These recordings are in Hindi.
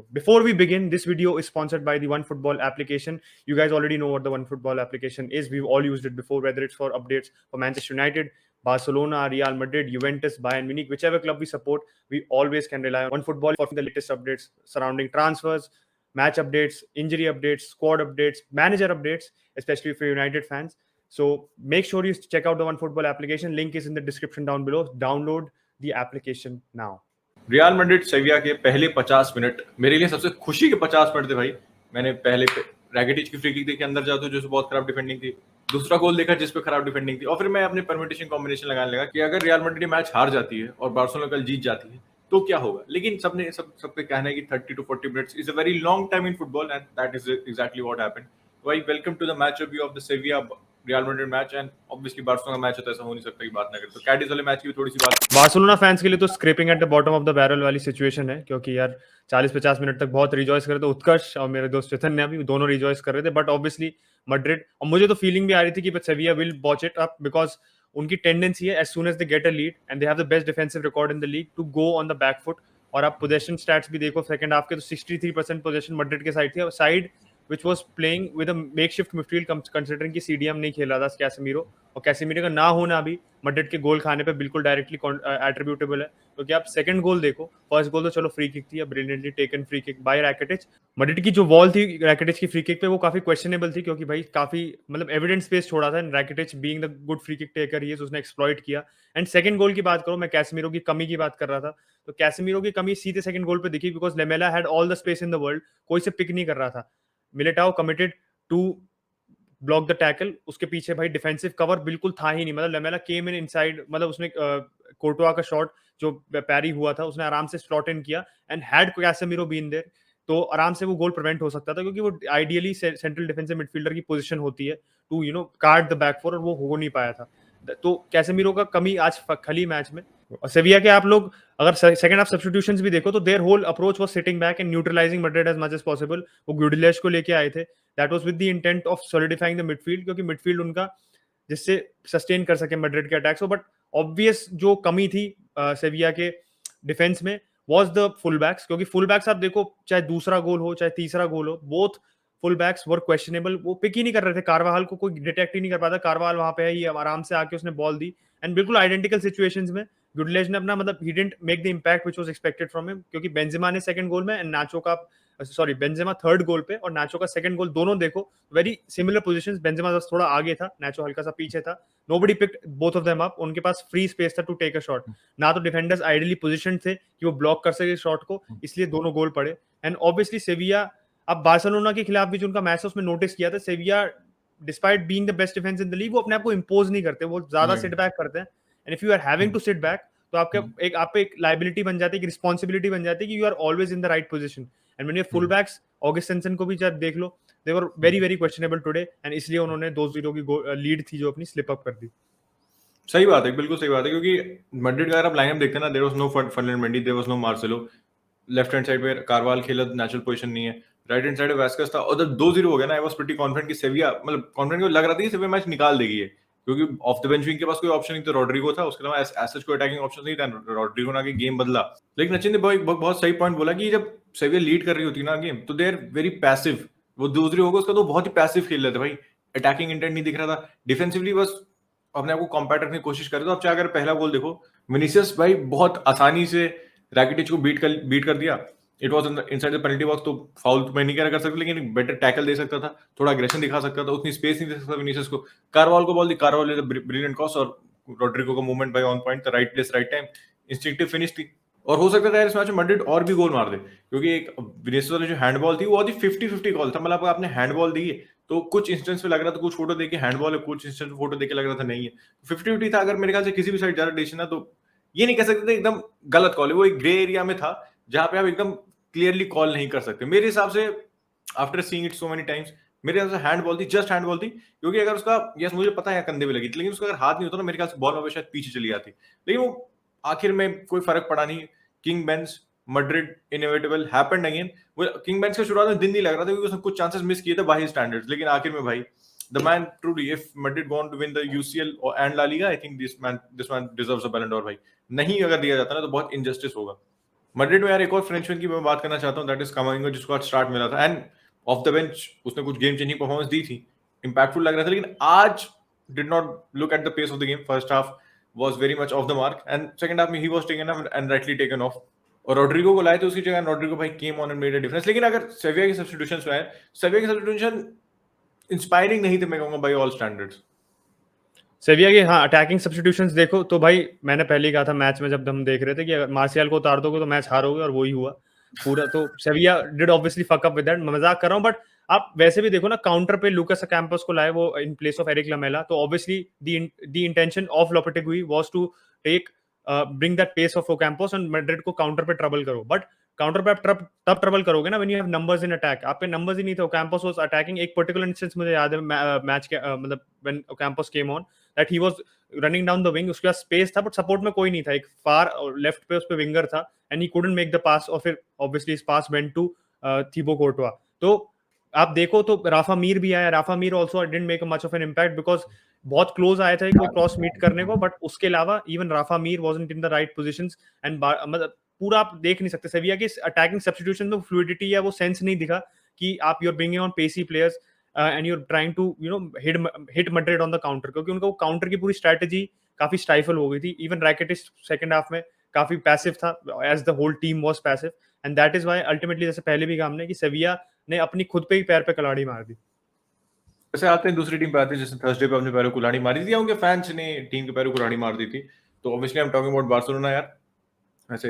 Before we begin, this video is sponsored by the OneFootball application. You guys already know what the OneFootball application is. We've all used it before, whether it's for updates for Manchester United, Barcelona, Real Madrid, Juventus, Bayern Munich, whichever club we support, we always can rely on OneFootball for the latest updates surrounding transfers, match updates, injury updates, squad updates, manager updates, especially for United fans. So make sure you check out the OneFootball application. Link is in the description down below. Download the application now. Real Madrid सेविया के पहले 50 मिनट मेरे लिए सबसे खुशी के 50 मिनट थे भाई। मैंने पहले रैकिटिच की फ्री किक देखी अंदर जाते जो बहुत खराब डिफेंडिंग थी, दूसरा गोल देखा जिस पे खराब डिफेंडिंग थी, और फिर मैं अपने परम्यूटेशन कॉम्बिनेशन लगाने लगा कि अगर रियल मैड्रिड मैच हार जाती है और बार्सिलोना कल जीत जाती है तो क्या होगा। लेकिन सबके कहना है कि 30 to 40 minutes is a very long time in football and that is exactly what happened. भाई welcome to the match review of the Sevilla Real Madrid match and obviously Barcelona match है तो ऐसा हो नहीं सकता कि बात ना करें। तो कैडिज वाले मैच की थोड़ी सी बात। बार्सिलोना फैंस के लिए तो scraping at the bottom of the barrel वाली सिचुएशन है, क्योंकि यार 40-50 मिनट तक बहुत रिजॉइस कर रहे थे। उत्कर्ष और मेरे दोस्त चेतन भी दोनों रिजॉइस कर रहे थे, बट ऑब्वियसली मैड्रिड, और मुझे तो फीलिंग भी आ रही थी कि Sevilla will watch it up, because उनकी टेंडेंसी है as soon as they get a lead and they have the best defensive record in the league to go on the back foot. और आप पोजेशन स्टैट्स भी देखो सेकंड हाफ के, तो 63% पोजेशन मैड्रिड के साइड थी, side which was playing with a makeshift midfield considering कि CDM नहीं खेल रहा था कैसेमीरो, और कैसेमीरो का ना होना भी मैड्रिड के गोल खाने पे बिल्कुल डायरेक्टली एट्रीब्यूटेबल है। क्योंकि आप सेकंड गोल देखो, फर्स्ट गोल तो चलो फ्री किक थी, brilliantly taken free kick by Rakitic. Madrid की जो वॉल थी रैकिटिच की फ्री किक पे वो काफी क्वेश्चनेबल थी, क्योंकि भाई काफी मतलब एविडेंस स्पेस छोड़ा था, and Rakitic being the good free kick taker ही है, उसने एक्सप्लॉइट किया। एंड सेकंड गोल की बात करो, मैं कैसेमीरो की कमी की बात कर रहा था, तो कैसेमीरो की कमी सीधे सेकंड गोल पे दिखी, because Lamela had all the space in the world, कोई से पिक नहीं कर रहा था। Militao committed to block the tackle, उसके पीछे भाई डिफेंसिव कवर बिल्कुल था ही नहीं। मतलब लेमेला केम इन इनसाइड, मतलब उसने कोर्टोआ का शॉट जो पैरी हुआ था उसने आराम से स्लॉट इन किया, and had Casemiro been there तो आराम से वो गोल प्रिवेंट हो सकता था, क्योंकि वो आइडियली सेंट्रल डिफेंसिव मिडफील्डर की पोजीशन होती है to guard the back four, और वो हो नहीं पाया था। तो कैसेमीरो का कमी आज खली मैच में। सेविया के आप लोग अगर सेकंड हाफ सब्स्टिट्यूशंस भी देखो, तो their whole approach was sitting back and neutralizing Madrid as much as possible. वो गुडिलेश को लेके आए थे, that was with the intent of solidifying the midfield, क्योंकि मिडफील्ड उनका जिससे सस्टेन कर सके मैड्रिड के अटैक्स। बट ऑब्वियस जो कमी थी सेविया के डिफेंस में वाज द फुल बैक्स, क्योंकि फुल बैक्स आप देखो, चाहे दूसरा गोल हो चाहे तीसरा गोल हो, बोथ फुल बैक्स वर क्वेश्चनेबल। वो पिक ही नहीं कर रहे थे, कारवाहल को कोई डिटेक्ट ही नहीं कर पाता। कारवाहल वहां पे है, ये आराम से आके उसने बॉल दी, एंड बिल्कुल आइडेंटिकल सिचुएशंस में गुडलेज ने अपना मतलब he didn't make the impact which was expected from him, क्योंकि बेंजेमा ने सेकंड गोल में एंड नाचो का बेंजेमा थर्ड गोल पे और नाचो का सेकंड गोल, दोनों देखो वेरी सिमिलर पोजीशंस। बेंजेमा बस थोड़ा आगे था, नाचो हल्का सा पीछे था। Nobody picked both of them up, उनके पास फ्री स्पेस था टू टेक अ शॉट, ना तो डिफेंडर्स आइडियली पोजीशनड थे कि वो ब्लॉक कर सके शॉट को, इसलिए दोनों गोल पड़े। एंड ऑब्वियसली सेविया, अब बार्सिलोना के खिलाफ भी जो उनका मैच है उसमें नोटिस किया था, सेविया despite being the best defence in the league, वो अपने आप को इंपोज नहीं करते, वो ज्यादा सिट बैक करते हैं। And if you are having to sit back, तो आप पे एक लाइबिलिटी बन जाती है, एक रिस्पॉन्सिबिलिटी बन जाती है कि you are always in the right position. And when you full backs, Augustinsson को भी जब देख लो, they were very very questionable today, and इसलिए उन्होंने 2-0 की लीड थी जो अपनी स्लिप अप कर दी। सही बात है, बिल्कुल सही बात है, क्योंकि मैड्रिड का अगर आप लाइनअप देखते हैं ना, there was no Fernando Mendy, there was no Marcelo. Left hand side पे कारवाल खेला, नेचुरल पोजीशन नहीं है। राइट हैंड साइड पे वास्केस था, और जब 2-0 हो गया ना, आई वाज प्रीटी कॉन्फिडेंट कि सेविया, मतलब कॉन्फिडेंट को लग रहा था कि सेविया मैच निकाल देगी, क्योंकि ऑफ द बेंच विंग के पास कोई ऑप्शन नहीं था, रॉड्रिगो था, उसके अलावा एज कोई अटैकिंग ऑप्शन नहीं था। रॉड्रिगो ने आके गेम बदला। लेकिन सचिन ने बहुत सही पॉइंट बोला कि जब सेविया लीड कर रही होती ना गेम, तो दे आर वेरी पैसिव। वो 2-0 होगा उसका तो बहुत ही पैसिव खेल रहे थे भाई, अटैकिंग इंटेंट नहीं दिख रहा था, डिफेंसिवली बस अपने आप को कॉम्पैक्ट रखने की कोशिश करे। तो आप चाहे अगर पहला गोल देखो, विनीसियस भाई बहुत आसानी से रैकिटिच को बीट कर दिया। It was inside the penalty box, तो फाउल तो मैं नहीं कर सकता, लेकिन बेटर टैकल दे सकता था, थोड़ा एग्रेशन दिखा सकता था, उतनी स्पेस नहीं दे सकता विनीसियस को। कारवाल को ball the, Karwal is a brilliant cross, और रोड्रिगो का मूवमेंट भाई on point, the right place right time, instinctive finish थी। और हो सकता था इस मैच में मैड्रिड और भी गोल मार दे, क्योंकि एक विनीसियस वाली जो हैंडबॉल थी वो 50-50 कॉल था। मतलब आपने हैंडबॉल दी तो कुछ इंस्टेंस पे लग रहा था, कुछ फोटो देके हैंडबॉल है, कुछ इंस्टेंस पे फोटो देके लग रहा था नहीं है, 50-50 था। अगर मेरे ख्याल से किसी भी साइड ज्यादा डिसीजन ना, तो ये नहीं कह सकते थे एकदम गलत कॉल है, वो एक ग्रे एरिया में था जहां पे आप एकदम क्लियरली कॉल नहीं कर सकते। मेरे हिसाब से after seeing it so many times, मेरे हिसाब से हैंडबॉल थी, जस्ट हैंडबॉल थी, क्योंकि अगर उसका, यस मुझे पता है कंधे पे लगी थी, लेकिन उसका अगर हाथ नहीं होता ना, मेरे ख्याल से बॉल वापस शायद पीछे चली जाती। लेकिन वो आखिर में कोई फर्क पड़ा नहीं। किंग बेंस, मैड्रिड इनएविटेबल हैपेंड अगेन। वो किंग बेंस का शुरुआत में दिन नहीं लग रहा था, क्योंकि उसने कुछ चांसेस मिस किए थे बाय हिज स्टैंडर्ड्स, लेकिन आखिर में भाई the man truly, if Madrid want to win the UCL and La Liga, I think this man deserves a Ballon d'Or भाई। नहीं अगर दिया जाता ना तो बहुत इनजस्टिस होगा। मैड्रिड में यार एक और फ्रेंचमैन की मैं बात करना चाहता हूँ, दैट इज कामाविंगा, जिसको आज स्टार्ट मिला था, एंड ऑफ द बेंच उसने कुछ गेम चेंजिंग परफॉर्मेंस दी थी, इंपैक्टफुल लग रहा था, लेकिन आज did not look at the pace of the game. First half was very much off the mark, and second half में he was taken up and rightly taken off. और रोड्रिगो को लाए थे उसकी जगह, रोड्रिगो भाई came on and made a difference. लेकिन अगर सेविया के सब्स्टिट्यूशंस में आए, सेविया के सब्स्टिट्यूशन इंस्पायरिंग नहीं थे, मैं कहूंगा, बाय ऑल स्टैंडर्ड्स. सेविया के हाँ अटैकिंग सब्स्टिट्यूशंस देखो तो भाई मैंने पहले ही कहा था मैच में जब हम देख रहे थे कि अगर मार्शियल को उतार दोगे तो मैच हारोगे, और वही हुआ पूरा. तो सेविया did obviously fuck up with that, मजाक कर रहा हूँ, बट आप वैसे भी देखो ना, काउंटर पे लूकास कैंपस को लाए वो in place of Erik Lamela, तो obviously the intention of Lopetegui was to take bring that pace of Ocampos and Madrid को काउंटर पे ट्रबल करो. बट काउंटर पे आप तब ट्रबल करोगे ना when you have numbers in attack. आपके नंबर्स ही नहीं थे. Ocampos was attacking. एक पर्टिकुलर इंस्टेंस मुझे याद है मैच के मतलब when Ocampos came on that he was running down the wing, उसके पास स्पेस था बट सपोर्ट में कोई नहीं था. एक फार लेफ्ट पे उस पे विंगर था and he couldn't make the pass, और फिर obviously his pass went to Thibaut Courtois. तो आप देखो तो राफा मीर भी आया. Rafa Mir also didn't make much of an impact because बहुत क्लोज आया था कोई क्रॉस मीट करने को, बट उसके अलावा even Rafa Mir wasn't in the right positions. And मतलब पूरा आप देख नहीं सकते सेविया की अटैकिंग सब्स्टिट्यूशन में फ्लूइडिटी या वो सेंस नहीं दिखा कि आप you are bringing on pacey players and you are trying to hit Madrid on the counter, क्योंकि उनका वो काउंटर की पूरी स्ट्रेटजी काफी स्टाइफल हो गई थी. इवन रैकेटिस सेकंड हाफ में काफी पैसिव था, as the whole team was passive, and that is why ultimately, जैसे पहले भी कहा हमने, कि सेविया ने अपनी खुद पे ही पैर पे कलाड़ी मार दी. वैसे आते हैं दूसरी टीम पे, आते हैं जिसने थर्सडे पे अपने पैरों को कुल्हाड़ी मारी थी, या उनके फैंस ने टीम के पैरों को कुल्हाड़ी मार दी थी. तो obviously I am talking about Barcelona यार. वैसे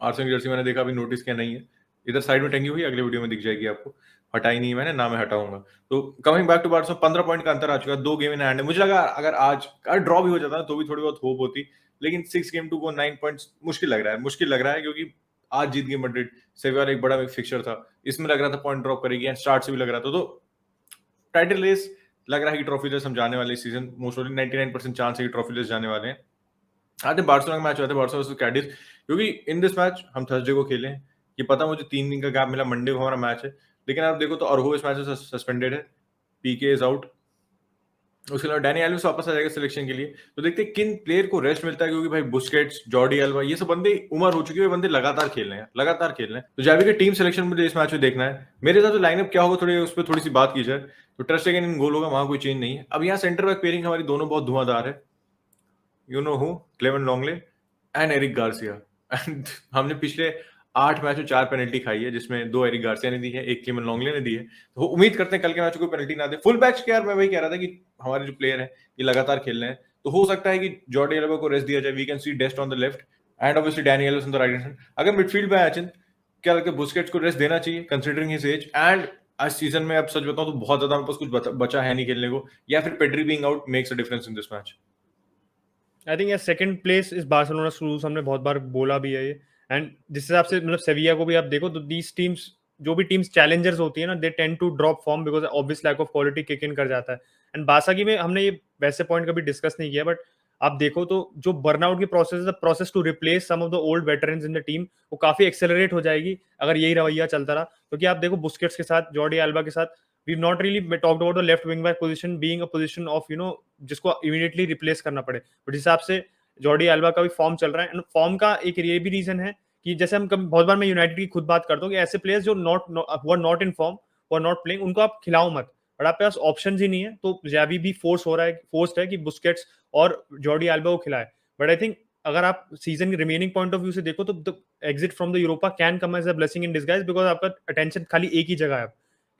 आर्सेनल की जर्सी मैंने देखा, अभी नोटिस किया नहीं है, इधर साइड में टंगी हुई, अगले वीडियो में दिख जाएगी आपको. हटाई नहीं है मैंने, ना मैं हटाऊंगा. तो coming back to Barca, 15 point का अंतर आ चुका है, 2 गेम इन हैंड है. मुझे लगा अगर आज ड्रॉ भी हो जाता ना तो भी थोड़ी बहुत होप होती, लेकिन 6 गेम टू गो 9 पॉइंट्स मुश्किल लग रहा है, मुश्किल लग रहा है, क्योंकि आज जीत गई मैड्रिड. सेविया एक बड़ा फिक्सचर था, इसमें लग रहा था पॉइंट ड्रॉप करेगी, एंड स्टार्ट से भी लग रहा था. तो टाइटल रेस लग रहा है कि ट्रॉफी रेस हम जाने वाले सीजन, मोस्ट ऑफ 99% चांस है कि ट्रॉफी रेस जाने वाले हैं. आते बार्सिलोना का मैच होता है, बार्सिलोना वर्सेस कैडिज, क्योंकि इन दिस मैच हम थर्सडे को खेले हैं. ये पता मुझे 3 दिन का गैप मिला, मंडे को हमारा मैच है, लेकिन आप देखो तो अरहो इस मैच से सस्पेंडेड है, पीके इज आउट. उसके अलावा डैनी एल्वेस वापस आ जाएगा सिलेक्शन के लिए. तो देखते हैं किन प्लेयर को रेस्ट मिलता है, क्योंकि भाई बुस्केट्स, जॉर्डी अल्बा, ये सब बंदे उम्र हो चुकी है, बंदे लगातार खेल रहे हैं, लगातार खेल रहे हैं. तो जावी के टीम सिलेक्शन मुझे इस मैच में देखना है. मेरे हिसाब से लाइनअप क्या होगा, थोड़ी उस पर थोड़ी सी बात की जाए तो ट्रस्ट अगेन इन गोल होगा, वहां कोई चेंज नहीं है. अब यहाँ सेंटर बैक पेयरिंग हमारी दोनों बहुत धुआंधार है. You know who, Clement Lenglet and Eric Garcia. And हमने पिछले 8 मैच में 4 पेनल्टी खाई है, जिसमें 2 एरिक गार्सिया ने दी है, 1 क्लेवन लॉन्गले ने दी है. तो उम्मीद करते हैं कल के मैच में कोई पेनल्टी ना दे. फुल बैक्स के यार मैं वही कह रहा था कि हमारे जो प्लेयर हैं ये लगातार खेल रहे हैं, तो हो सकता है कि जॉर्डी अल्बा को रेस्ट दिया जाए. We can see Dest on the left and obviously Dani Alves on the right hand. अगर मिडफील्ड पे अचिंत, क्या लगता है बुस्केट्स को रेस्ट देना चाहिए कंसीडरिंग हिज एज? एंड आज सीजन में अब सच बताऊं तो बहुत ज्यादा मेरे पास कुछ बचा है नहीं खेलने को, या फिर Pedri being out makes a difference in this match. I think यार सेकंड प्लेस इस बार्सिलोना रूल्स हमने बहुत बार बोला भी है ये. एंड जिस हिसाब से मतलब सेविया को भी आप देखो तो दीज टीम्स, जो भी टीम्स चैलेंजर्स होती है ना, they tend to drop form because obvious lack of quality kick in कर जाता है. एंड बासा की में हमने ये वैसे पॉइंट कभी डिस्कस नहीं किया, बट आप देखो तो जो बर्नआउट की प्रोसेस है, process to replace some of the old veterans in the team, वो काफी एक्सेलरेट हो जाएगी अगर यही रवैया चलता रहा. क्योंकि आप देखो बुस्केट्स के साथ, जॉर्डी एल्बा के साथ, we've not really talked about the left wing back position being a position of जिसको immediately replace करना पड़े. बट हिसाब से जॉर्डी एल्बा का भी फॉर्म चल रहा है, एंड फॉर्म का एक ये भी रीजन है कि जैसे हम कभी बहुत बार मैं यूनाइटेड की खुद बात करता हूँ कि ऐसे प्लेयर्स जो नॉट इन फॉर्म, वो नॉट प्लेइंग, उनको आप खिलाओ मत. बट आपके पास ऑप्शन ही नहीं है, तो जावी भी फोर्स्ड है कि बुस्केट्स और जॉर्डी एल्बा को खिलाए. बट आई थिंक अगर आप सीजन के रिमेनिंग पॉइंट ऑफ व्यू से देखो तो the exit from the Europa can come as a blessing in disguise, because आपका अटेंशन खाली एक ही जगह है.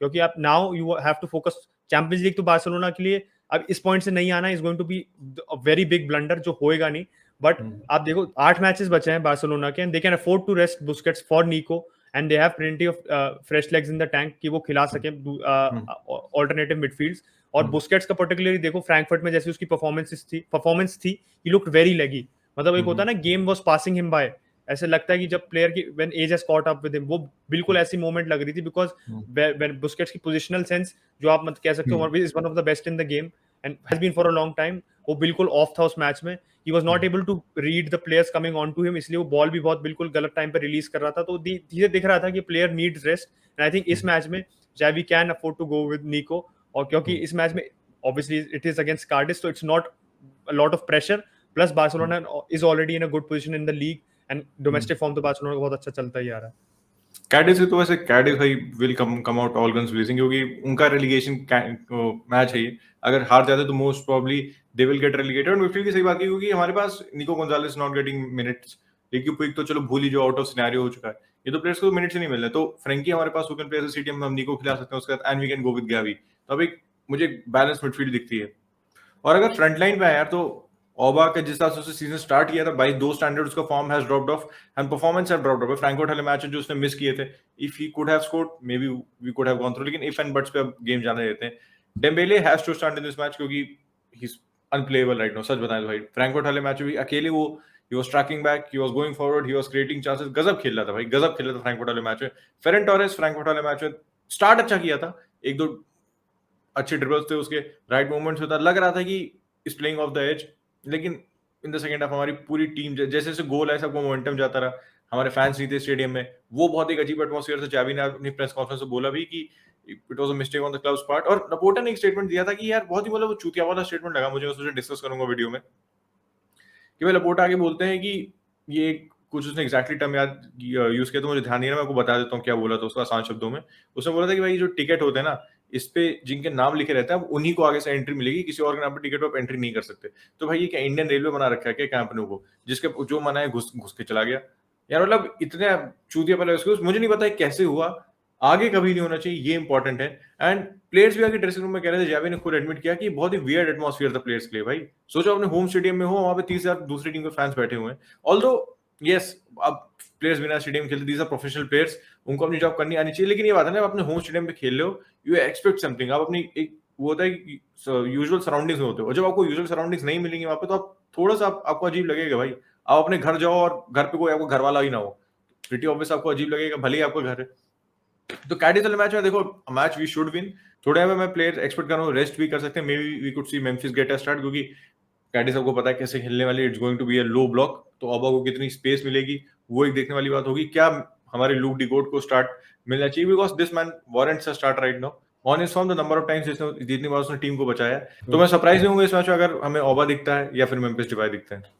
क्योंकि आप now you have to focus Champions League. तो बार्सिलोना के लिए अब इस पॉइंट से नहीं आना is going to be a very big blunder, जो होएगा नहीं. बट आप देखो 8 मैचेस बचे हैं बार्सिलोना के, and they can afford to rest Busquets for Nico, and they have plenty of fresh legs in the tank कि वो खिला सके ऑल्टरनेटिव मिडफील्ड्स. और बुस्केट्स का पर्टिकुलरली देखो फ्रैंकफर्ट में जैसी उसकी परफॉर्मेंस थी, ही लुक्ड वेरी लेगी. मतलब एक होता है ना, game was passing him by, ऐसे लगता है कि जब प्लेयर की when age has caught up with him, वो बिल्कुल ऐसी मोमेंट लग रही थी. बिकॉज व्हेन बुस्केट्स की पोजिशनल सेंस, जो आप मत कह सकते हो, is one of the best in the game and has been for a long time, वो बिल्कुल ऑफ था उस मैच में. He was not able to read the players coming on to him, इसलिए वो बॉल भी बहुत बिल्कुल गलत टाइम पे रिलीज कर रहा था. तो धीरे दिख रहा था कि player needs rest, and I think इस मैच में Xavi can afford to go with Nico. और क्योंकि इस मैच में obviously it is against Cadiz, तो it's not a lot of pressure. Plus, Barcelona is already in a good position in the league, and domestic form तो बार्सिलोना का बहुत अच्छा चलता ही आ रहा है। कैडिस से तो वैसे कैडिस भाई will come out all guns blazing, क्योंकि उनका रेलीगेशन मैच है ये। अगर हार जाते तो most probably they will get relegated. और मिडफील्ड की सही बात है, क्योंकि हमारे पास Nico Gonzalez not getting minutes, Riqui Puig तो चलो भूल ही जो आउट ऑफ सिनेरियो हो चुका है, ये तो प्लेयर्स को मिनट्स ही नहीं मिल रहे। तो फ्रैंकी हमारे पास, who can play as a CDM, हम निको खिला सकते हैं उसके साथ, and we can go with Gavi. तो अब एक मुझे बैलेंस मिडफील्ड दिखती है। और अगर फ्रंट लाइन पे है यार, तो ओबा के जिस हिसाब से उसने सीजन स्टार्ट किया था बाई दो स्टैंडर्ड, उसका form has dropped off and performance have dropped off. Frankfurt वाले मैच जो उसने मिस किए थे, if he could have scored maybe we could have gone through, लेकिन इफ एंड बट्स पे अब गेम जाने देते हैं। Dembele has to start in this match, क्योंकि he is unplayable right now. सच बताएं तो भाई फ्रैंकफर्ट वाले मैच में भी अकेले वो he was tracking back, he was going forward, he was creating chances, गजब खेल रहा था भाई, गजब खेल रहा था फ्रैंकफर्ट वाले मैच में। फेरन टोरेस फ्रैंकफर्ट वाले मैच में स्टार्ट अच्छा किया था, एक दो अच्छे ड्रिबल्स थे उसके, राइट मूवमेंट्स होता, लग रहा था कि is playing off the edge. लेकिन इन द सेकंड हाफ हमारी पूरी टीम जैसे जैसे गोल आया, सबको मोमेंटम जाता रहा, हमारे फैंस नहीं थे स्टेडियम में, वो बहुत एक अजीब एटमॉस्फेयर था। चाबी ने अपनी प्रेस कॉन्फ्रेंस में बोला भी कि it was a mistake on the clubs part. और लपोर्टा ने एक स्टेटमेंट दिया था कि यार बहुत ही मतलब चूतिया वाला स्टेटमेंट लगा मुझे, उससे डिस्कस करूंगा वीडियो में, कि भाई लपोर्टा आगे बोलते हैं कि ये कुछ उसने एग्जैक्टली टर्म याद यूज किया तो मुझे ध्यान नहीं है, मैं आपको बता देता हूँ क्या बोला था उसका आसान शब्दों में। उसने बोला था कि भाई जो टिकट होते हैं ना, इस पे जिनके नाम लिखे रहते हैं, अब उन्हीं को आगे से एंट्री मिलेगी, किसी और के नाम पे टिकट पे आप एंट्री नहीं कर सकते। तो भाई ये क्या इंडियन रेलवे बना रखा है क्या कंपनी को, जिसके जो मना है घुस घुस के चला गया यार। मतलब इतने चूतिया पहले उसको, मुझे नहीं पता है कैसे हुआ, आगे कभी नहीं होना चाहिए, ये इंपॉर्टेंट है। एंड प्लेयर्स भी आगे ड्रेसिंग रूम में कह रहे थे, जावी ने खुद एडमिट किया कि बहुत ही वियर्ड एटमॉस्फेयर था प्लेयर्स के लिए। भाई सोचो अपने होम स्टेडियम में हो, वहां पे 30,000 दूसरी टीम के फैंस बैठे हुए हैं। ऑल्दो यस, अब प्लेयर्स बिना स्टेडियम खेलते, दीज आर प्रोफेशनल प्लेयर्स, उनको अपनी जॉब करनी आनी चाहिए। लेकिन ये बात है ना, आप अपने होम स्टेडियम पे खेल रहे हो, यू एक्सपेक्ट समथिंग, आप अपनी एक वो होता है कि यूजुअल सराउंडिंग्स में होते हो, और जब आपको यूजुअल सराउंडिंग्स नहीं मिलेंगी वहां पे, तो आप थोड़ा सा आपको अजीब लगेगा भाई। आप अपने घर जाओ और घर पे कोई आपको घर वाला ही ना हो, प्रीटी ऑब्वियस आपको अजीब लगेगा, भले ही आपका घर है। तो कैडिस वाले मैच में देखो, मैच वी शुड विन। थोड़े में मैं प्लेयर एक्सपेक्ट कर रहा हूँ, रेस्ट भी कर सकते हैं, maybe we could see Memphis get a start, क्योंकि कैडिस सबको पता है कैसे खेलने वाली, it's going to be a low block. तो ओबा को कितनी स्पेस मिलेगी, वो एक देखने वाली बात होगी। क्या हमारे लूक डिगोट को स्टार्ट मिलना चाहिए, because this man warrants a start right now on his form, the number of times जितनी बार उसने टीम को बचाया। तो मैं सरप्राइज नहीं हूंगा इस मैच में अगर हमें ओबा दिखता है या फिर मेम्फिस डिपाई दिखता है।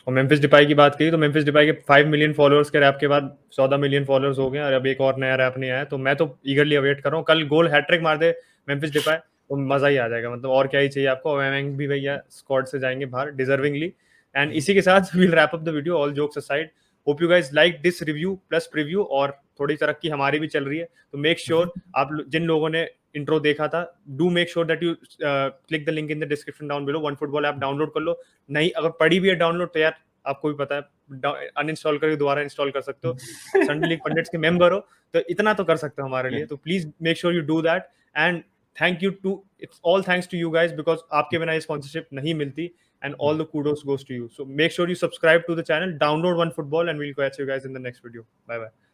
और मेम्फिस डिपाई की बात करी तो मेम्फिस डिपाई के 5 मिलियन फॉलोअर्स के रैप के बाद 14 मिलियन फॉलोअर्स हो गए, और अब एक और नया रैप नहीं आया। तो मैं तो ईगरली अवेट कर रहा हूँ, कल गोल हैट्रिक मार दे मेम्फिस डिपाई तो मजा ही आ जाएगा। मतलब और क्या ही चाहिए आपको। ओबामेंग भी भैया स्क्वाड से जाएंगे बाहर डिजर्विंगली। एंड इसी के साथ we'll wrap up the video, all jokes aside. Hope you guys like this review plus preview, और थोड़ी तरक्की हमारी भी चल रही है। तो मेक श्योर आप जिन लोगों ने इंट्रो देखा था, do make sure that you click the link in the description down below, one football app download कर लो। नहीं अगर पड़ी भी है डाउनलोड, तो यार आपको भी पता है अनइंस्टॉल करके दोबारा इंस्टॉल कर सकते हो। संडे लीग पंडिट्स के मेंबर हो तो इतना तो कर सकते हो हमारे लिए। तो please make sure you do that. And thank you too, it's all thanks to you guys, because आपके बिना ये स्पॉन्सरशिप नहीं मिलती। And all the kudos goes to you. So make sure you subscribe to the channel, download OneFootball, and we'll catch you guys in the next video. Bye bye.